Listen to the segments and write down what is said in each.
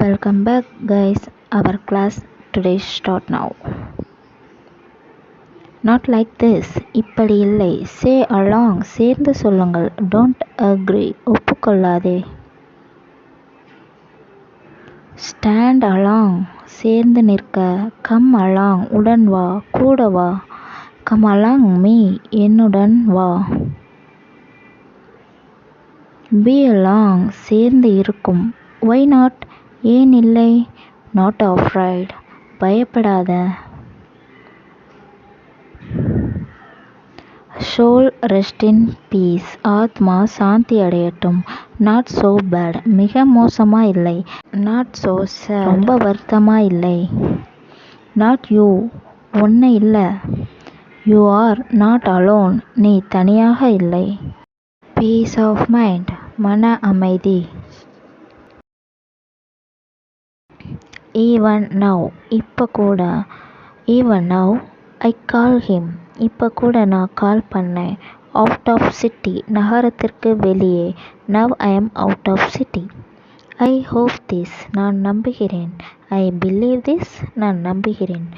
Welcome back guys. Our class today start now. Not like this. இப்படி இல்லை. Say along. சேர்ந்து சொல்லுங்கள். Don't agree. ஒப்புக்கொள்ளாதே. Stand along. சேர்ந்து நிற்க. Come along. உடன் வா. கூட வா. Come along me. என்னுடன் வா. Be along. சேர்ந்து இருக்கும். Why not? ஏன் இல்லை? Not afraid. பயப்படாத. Soul rest in peace. ஆத்மா சாந்தி அடையட்டும். Not so bad. மிக மோசமா இல்லை. Not so sad. ரொம்ப வருத்தமா இல்லை. Not you. ஒன்னு இல்லை. You are not alone. நீ தனியாக இல்லை. Peace of mind. மன அமைதி. Even now. இப்ப கூட. Even now. I call him. இப்ப கூட நான் கால் பண்ணேன். Out of city. நகரத்திற்கு வெளியே. Now I am out of city. I hope this. நான் நம்புகிறேன். I believe this. நான் நம்புகிறேன்.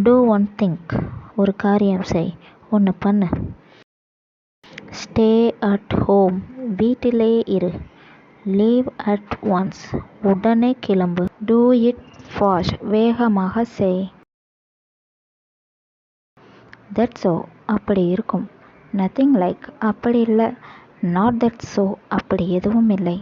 Do one thing. ஒரு காரியம் செய். ஒன்று பண்ணு. Stay at home. வீட்டிலே இரு. Leave at once. உடனே கிளம்பு. Do it fast. வேகமாக செய். That's so. அப்படி இருக்கும். Nothing like. அப்படி இல்லை. Not that so. அப்படி எதுவும் இல்லை.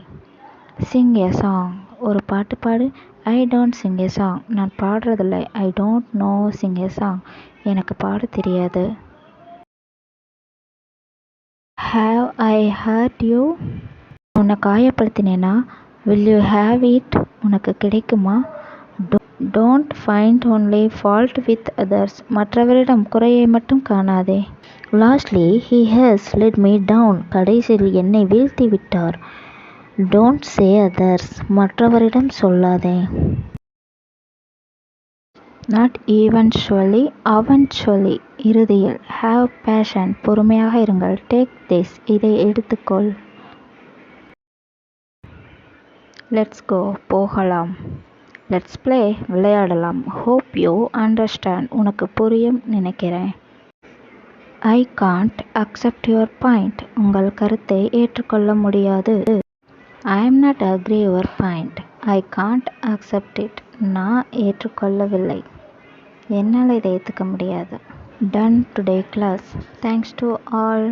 Sing a song. ஒரு பாட்டு பாடு. I don't sing a song. நான் பாடுறதில்லை. I don't know sing a song. எனக்கு பாட தெரியாது. Have I hurt you? உன்னை காயப்படுத்தினேனா? Will you have it? உனக்கு கிடைக்குமா? Don't find only fault with others. மற்றவரிடம் குறையை மட்டும் காணாதே. Lastly, he has let me down. கடைசியில் என்னை வீழ்த்தி விட்டார். Don't say others. மற்றவரிடம் சொல்லாதே. Not eventually, eventually. இறுதியில். Have passion. பொறுமையாக இருங்கள். Take this. இதை எடுத்துக்கொள். Let's go. போகலாம். Let's play. விளையாடலாம். Hope you understand. உனக்கு புரியும் நினைக்கிறேன். I can't accept your point. உங்கள் கருத்தை ஏற்றுக்கொள்ள முடியாது. I am not agree your point. I can't accept it. நான் ஏற்றுக்கொள்ளவில்லை. என்னால் இதை ஏற்றுக்க முடியாது. Done today class. Thanks to all.